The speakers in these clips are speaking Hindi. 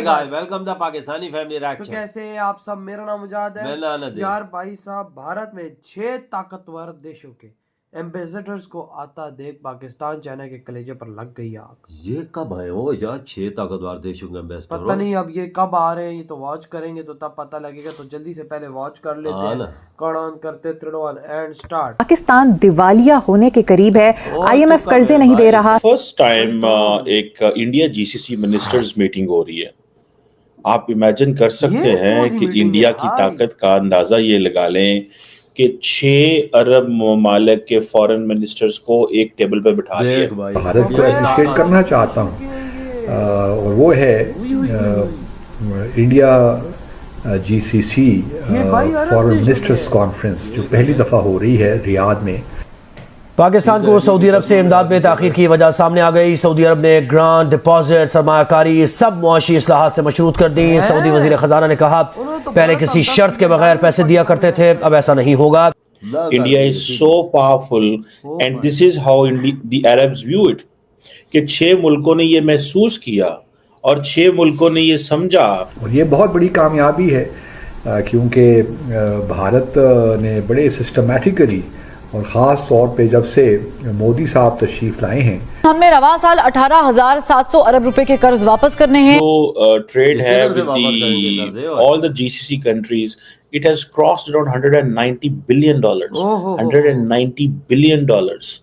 वेलकम द पाकिस्तानी फैमिली तो रिएक्शन। कैसे हैं आप सब। मेरा नाम मुजाद है। मैं नानद है। यार भाई साहब, भारत में 6 ताकतवर देशों के एम्बेसडर्स को आता देख पाकिस्तान चाइना के कलेजे पर लग गई आग। ये कब आए हो यार 6 ताकतवर देशों के एम्बेसडर? पता नहीं अब ये कब आ रहे हैं, ये तो वॉच करेंगे तो तब पता लगेगा। तो जल्दी से पहले वॉच कर लेते हैं। कौन ऑन करते 3 2 1 एंड स्टार्ट। पाकिस्तान दिवालिया होने के करीब है। आईएमएफ कर्जे नहीं दे रहा। फर्स्ट टाइम एक इंडिया जीसीसी मिनिस्टर्स मीटिंग हो रही है। आप इमेजिन कर सकते हैं कि इंडिया की ताकत का अंदाजा ये लगा लें कि 6 अरब ममालिक के फॉरेन मिनिस्टर्स को एक टेबल पे बिठा दिया। भारत को अप्रिशिएट करना चाहता हूँ और वो है India GCC foreign ministers conference जो पहली दफ़ा हो रही है रियाद में। पाकिस्तान को सऊदी अरब से इमदाद में ताखीर की वजह सामने आ गई। सऊदी अरब ने ग्रांट, डिपॉजिट, सरमायाकारी सब मुआशी इस्लाहात से मशरूत कर दी। सऊदी वजीर खजाना ने कहा पहले किसी शर्त के बगैर पैसे दिया करते थे, अब ऐसा नहीं होगा। India is so powerful and this is how the Arabs view it कि 6 मुल्कों ने ये महसूस किया और 6 मुल्कों ने ये समझा। और ये बहुत बड़ी कामयाबी है क्योंकि भारत ने बड़े सिस्टमैटिकली और ख़ास तौर पे जब से मोदी साहब तशरीफ लाए हैं, हमने रवा साल 18,700 अरब रुपए के कर्ज वापस करने हैं। जो ट्रेड है with all the GCC countries, it has crossed around $190 billion. $190 billion.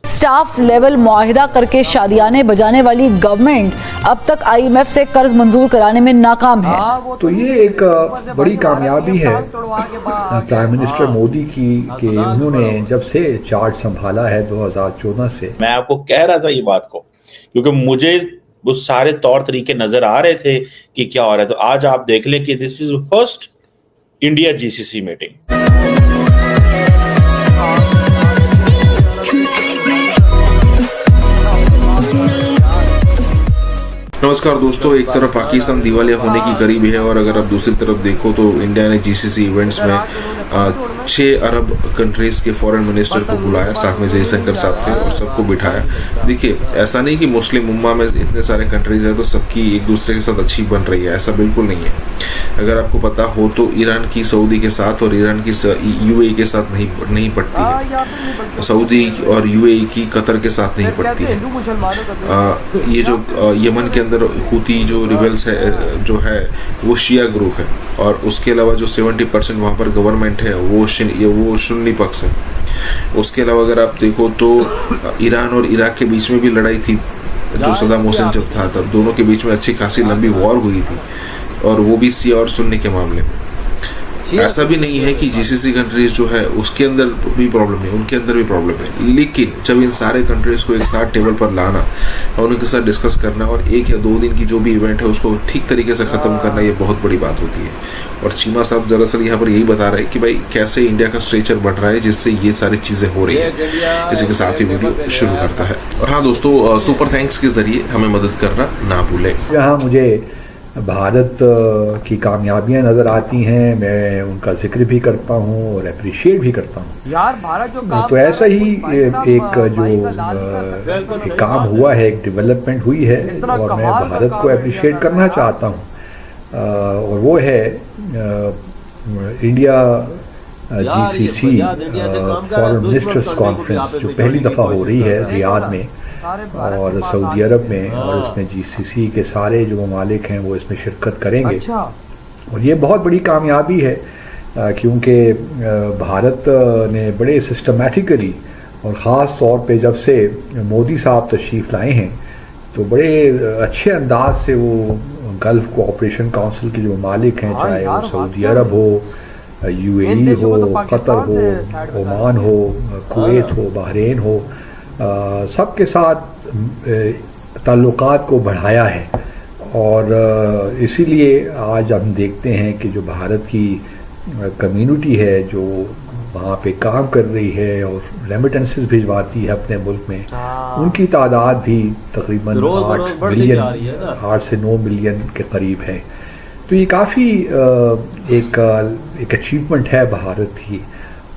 Staff level मुआहिदा करके शादियाने बजाने वाली गवर्नमेंट अब तक आईएमएफ से कर्ज मंजूर कराने में नाकाम है। तो ये एक बड़ी कामयाबी है प्राइम मिनिस्टर मोदी की कि उन्होंने जब से चार्ज संभाला है 2014 से। मैं आपको कह रहा था ये बात को क्योंकि मुझे वो सारे तौर तरीके नजर आ रहे थे कि क्या हो रहा है। तो आज आप देख लें कि this is first India GCC meeting. नमस्कार दोस्तों, एक तरफ पाकिस्तान दिवालिया होने की करीब है और अगर आप दूसरी तरफ देखो तो इंडिया ने जीसीसी इवेंट्स में 6 अरब कंट्रीज के फॉरेन मिनिस्टर को बुलाया, साथ में जयशंकर साहब थे और सबको बिठाया। देखिए, ऐसा नहीं कि मुस्लिम उम्मा में इतने सारे कंट्रीज है तो सबकी एक दूसरे के साथ अच्छी बन रही है, ऐसा बिल्कुल नहीं है। अगर आपको पता हो तो ईरान की सऊदी के साथ और ईरान की यूएई के साथ नहीं पड़ती है, सऊदी और यूएई की कतर के साथ नहीं पड़ती है। ये जो यमन के अंदर हुती जो रिबेल्स है जो है वो शिया ग्रुप है और उसके अलावा जो 70% वहाँ पर गवर्नमेंट है वो सुन्नी पक्ष है। उसके अलावा अगर आप देखो तो ईरान और इराक के बीच में भी लड़ाई थी जो सद्दाम हुसैन जब था, तब दोनों के बीच में अच्छी खासी लंबी वॉर हुई थी और वो भी शिया और सुन्नी के मामले में। ऐसा भी नहीं है कि जीसीसी कंट्रीज जो है उसके अंदर भी प्रॉब्लम है, उनके अंदर भी प्रॉब्लम है, लेकिन जब इन सारे कंट्रीज को एक साथ टेबल पर लाना और उनके साथ डिस्कस करना और 1 या 2 दिन की जो भी इवेंट है उसको ठीक तरीके से ख़त्म करना, ये बहुत बड़ी बात होती है। और चीमा साहब दरअसल यहाँ पर यही बता रहे हैं कि भाई कैसे इंडिया का स्ट्रेचर बढ़ रहा है जिससे ये सारी चीज़ें हो रही है। इसी के साथ ही वीडियो शुरू करता है। और हाँ दोस्तों, सुपर थैंक्स के जरिए हमें मदद करना ना भूलें। यहाँ मुझे भारत की कामयाबियां नज़र आती हैं, मैं उनका जिक्र भी करता हूँ और अप्रिशिएट भी करता हूँ। यार भारत जो तो ऐसा ही एक जो काम हुआ है, एक डेवलपमेंट हुई है और मैं भारत को अप्रिशिएट करना चाहता हूँ और वो है India GCC foreign ministers conference जो पहली दफ़ा हो रही है रियाद में और सऊदी अरब में, और इसमें जीसीसी के सारे जो ममालिक हैं वो इसमें शिरकत करेंगे। और ये बहुत बड़ी कामयाबी है क्योंकि भारत ने बड़े सिस्टमैटिकली और ख़ास तौर पे जब से मोदी साहब तशरीफ़ लाए हैं तो बड़े अच्छे अंदाज से वो गल्फ़ कोऑपरेशन काउंसिल के जो ममालिक हैं, चाहे वो सऊदी अरब हो, यूएई हो, कतर हो, ओमान हो, कुवैत हो, बहरीन हो, सबके साथ ताल्लुकात को बढ़ाया है। और इसीलिए आज हम देखते हैं कि जो भारत की कम्युनिटी है जो वहाँ पे काम कर रही है और रेमिटेंसेस भिजवाती है अपने मुल्क में, उनकी तादाद भी तकरीबन 8 से 9 मिलियन के करीब है। तो ये काफ़ी एक अचीवमेंट है भारत की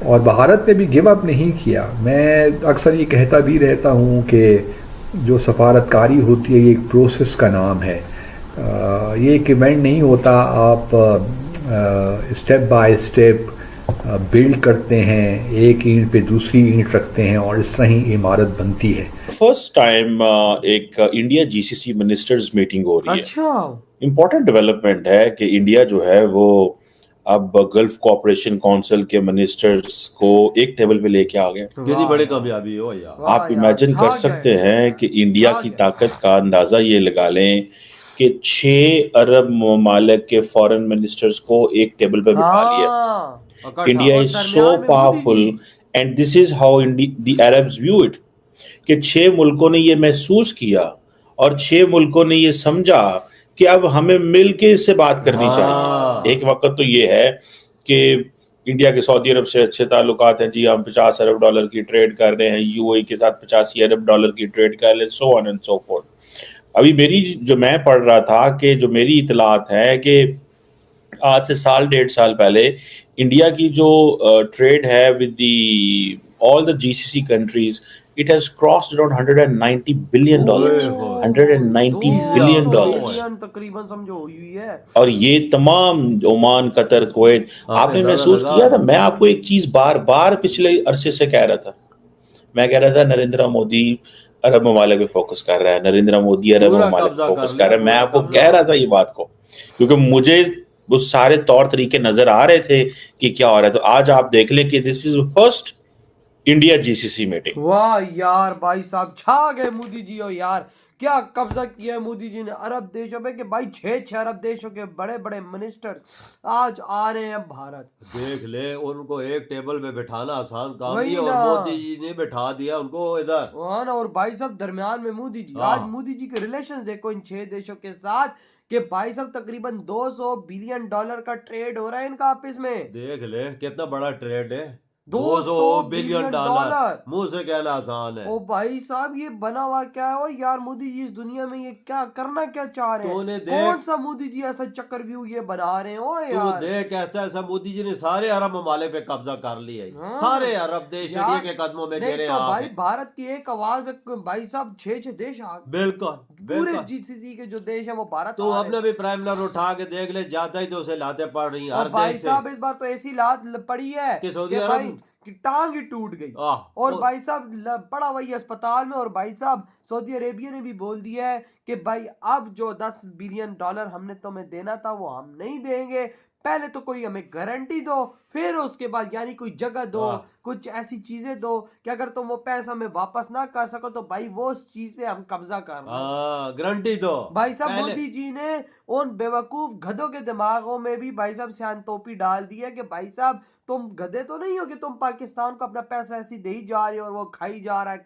और भारत ने भी गिव अप नहीं किया। मैं अक्सर ये कहता भी रहता हूँ कि जो सफारतकारी होती है ये एक प्रोसेस का नाम है। ये एक इवेंट नहीं होता, आप स्टेप बाय स्टेप बिल्ड करते हैं, एक ईंट पे दूसरी ईंट रखते हैं और इस तरह ही इमारत बनती है। फर्स्ट टाइम एक इंडिया जीसीसी मिनिस्टर्स मीटिंग हो रही है। अच्छा, इम्पोर्टेंट डेवलपमेंट है कि इंडिया जो है वो अब गल्फ कोऑपरेशन काउंसिल के मिनिस्टर्स को एक टेबल पे लेके आ गए। कितनी बड़ी कामयाबी हो यार। वाह आप यार, इमेजिन छा कर गए। सकते हैं कि इंडिया छा की गए। ताकत का अंदाजा ये लगा लें कि 6 अरब ममालिक के फॉरेन मिनिस्टर्स को एक टेबल पे बिठा लिया। हाँ, इंडिया और इज सो दरमियान में Modi powerful ji. And this is how the Arabs view it कि 6 मुल्कों ने ये महसूस किया और 6 मुल्कों ने ये समझा कि अब हमें मिल के इससे बात करनी हाँ। चाहिए। एक वक्त तो ये है कि इंडिया के सऊदी अरब से अच्छे ताल्लुकात हैं जी, हम 50 अरब डॉलर की ट्रेड कर रहे हैं, यूएई के साथ 85 अरब डॉलर की ट्रेड कर रहे हैं, so on and so fourth. अभी मेरी जो मैं पढ़ रहा था कि जो मेरी इतलात है कि आज से साल 1.5 साल पहले इंडिया की जो ट्रेड है with the all the GCC countries, it has crossed around 190 billion dollars. ओए, 190 बिलियन डॉलर्स। तकरीबन समझो हुई है। और ये तमाम ओमान, कतर, कुवैत, आपने आपने अंदाजा महसूस लगा। किया था। मैं आपको एक चीज बार बार पिछले अरसे से कह रहा था, मैं कह रहा था नरेंद्र मोदी अरब ममालिक पे फोकस कर रहा है, नरेंद्र मोदी अरब पूरा ममालिक कब्जा पे कर फोकस लिया, कर रहा है। मैं पूरा आपको कब्जा। कह रहा था ये बात को, क्योंकि मुझे वो सारे तौर तरीके नजर आ रहे थे कि क्या हो रहा है। तो आज आप देख लें कि this is first India GCC meeting. वाह यार भाई साहब, छा गए मोदी जी। हो यार, क्या कब्जा किया है मोदी जी ने अरब देशों पे कि भाई 6 अरब देशों के बड़े बड़े मिनिस्टर आज आ रहे हैं भारत। देख ले, उनको एक टेबल पे बिठाना आसान काम वही नहीं है, और ना। मोदी जी ने बिठा दिया उनको इधर। हाँ ना, और भाई साहब दरमियान में मोदी जी। हाँ। आज मोदी जी के रिलेशंस देखो इन 6 देशों के साथ कि भाई साहब तकरीबन 200 बिलियन डॉलर का ट्रेड हो रहा है इनका आपस में। देख ले कितना बड़ा ट्रेड है, 200 बिलियन बिलियन डॉलर। डॉलर। मुंह से कहना आसान है। ओ भाई साहब, ये बना हुआ क्या है? ओ यार मोदी जी इस दुनिया में ये क्या करना क्या चाह रहे तूने हैं? देख- कौन सा मोदी जी ऐसा चक्रव्यूह ये बना रहे हैं? ओ तू यार देख ऐसा ऐसा मोदी जी ने सारे अरब ममालिक पे कब्जा कर लिया है। हाँ। सारे अरब देश यार, इंडिया के कदमों में नहीं गिरे तो भाई हैं। भारत की एक आवाज में भाई साहब 6 देश आ गए। बिल्कुल पूरे बिल्कुल। जीसीसी के जो देश है वो भारत तू आ रहे अपने हैं। भी प्राइम मिनिस्टर उठा के देख ले, ज्यादा ही तो उसे लाते पड़ रही हैं और हर भाई देश साहब से। इस बार तो ऐसी लात पड़ी है कि सऊदी कि अरब- भाई की टांग ही टूट गई। और भाई साहब पड़ा वही अस्पताल में। और भाई साहब सऊदी अरेबिया ने भी बोल दिया है कि भाई अब जो 10 बिलियन डॉलर हमने तुम्हें देना था वो हम नहीं देंगे, पहले तो कोई हमें गारंटी दो, फिर उसके बाद यानी कोई जगह दो, वाह। कुछ ऐसी चीजें दो कि अगर तुम वो पैसा हमें वापस ना कर सको तो भाई वो उस चीज पे हम कब्जा कर रहे हैं। हाँ, गारंटी दो। भाई साहब पहले- मोदी जी ने उन बेवकूफ गधों के दिमागों में भी भाई साहब सियान टोपी डाल दी है कि भाई साहब तुम गधे तो नहीं हो कि तुम पाकिस्तान को अपना पैसा ऐसी दे ही जा रहे हो और वो खाई जा रहा है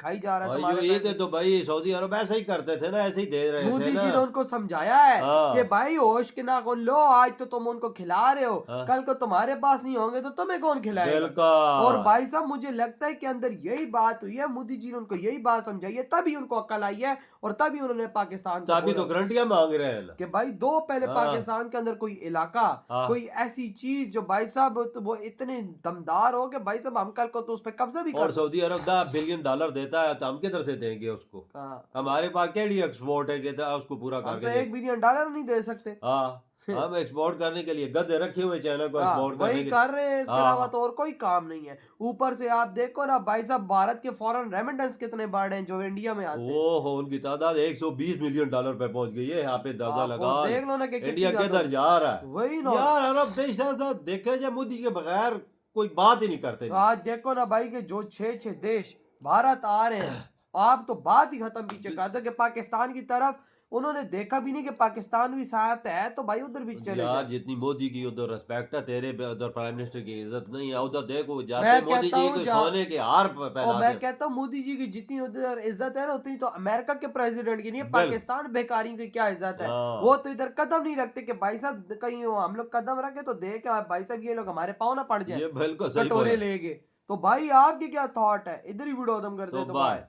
तुम्हारे ये पैसे। तो भाई सऊदी अरब ऐसे ही करते थे ना, ऐसे ही दे रहे मोदी थे जी ने ना। उनको समझाया है हाँ। कि भाई होश के नाखून लो, आज तो तुम उनको खिला रहे हो, हाँ। कल को तुम्हारे पास नहीं होंगे तो तुम्हें कौन खिलाएगा? बिल्कुल। और भाई साहब मुझे लगता है कि अंदर यही बात हुई है, मोदी जी ने उनको यही बात समझाई है, तभी उनको अक्ल आई है और तभी उन्होंने पाकिस्तान को तभी तो बोला गारंटियां मांग रहे हैं ना। कि भाई दो पहले हाँ। पाकिस्तान के अंदर कोई इलाका, हाँ। कोई ऐसी चीज जो भाई साहब तो वो इतने दमदार हो कि भाई साहब हम कल को तो उस पर कब्जा भी और कर सऊदी अरब 10 बिलियन डॉलर देता है तो हम किधर से देंगे उसको? हाँ, हमारे पास क्या लिए एक्सपोर्ट है कि उसको पूरा हम तो करके 1 बिलियन डॉलर नहीं दे सकते। हाँ, हम एक्सपोर्ट करने के लिए गधे रखे हुए चाइना को हाँ, एक्सपोर्ट करने वही के कर रहे हैं, इसके हाँ। अलावा तो और कोई काम नहीं है। ऊपर से आप देखो ना भाई साहब भारत के फॉरेन रेमिटेंस कितने बढ़ रहे हैं जो इंडिया में आते हैं। वो हो उनकी तादाद 120 मिलियन डॉलर पे पहुंच गई है। यहाँ पे अंदाजा आप लगा वो देख लो ना कि इंडिया कितनी किधर ज्यादा- जा रहा है। वही ना। यार अरब देश ऐसा देखे जाए मोदी के बगैर कोई बात ही नहीं करते। आज देखो ना भाई के जो 6 देश भारत आ रहे हैं, आप तो बात ही खत्म पीछे कर दो कि पाकिस्तान की तरफ उन्होंने देखा भी नहीं कि पाकिस्तान भी साथ है तो भाई उधर भी चले यार जाए। जितनी मोदी की उधर रिस्पेक्ट है, तेरे पे उधर प्राइम मिनिस्टर की इज्जत नहीं है। उधर देखो जाते मैं मोदी कहता जी हूँ को जा- सोने के हार और पहना मैं दे। कहता हूँ मोदी जी की जितनी उधर इज्जत है ना उतनी तो अमेरिका के प्रेसिडेंट की नहीं है। बिल्कुल। पाकिस्तान बेकारी की क्या इज्जत है? हाँ। वो तो इधर कदम नहीं रखते कि भाई साहब कहीं हम लोग कदम रखे तो देख भाई साहब ये लोग हमारे पाँव ना पड़ जाए ये बिल्कुल सही कटोरे बोला। लेके। तो भाई आपके क्या थॉट है? इधर ही वीडियो खत्म कर दे तो तो बाय। बाय।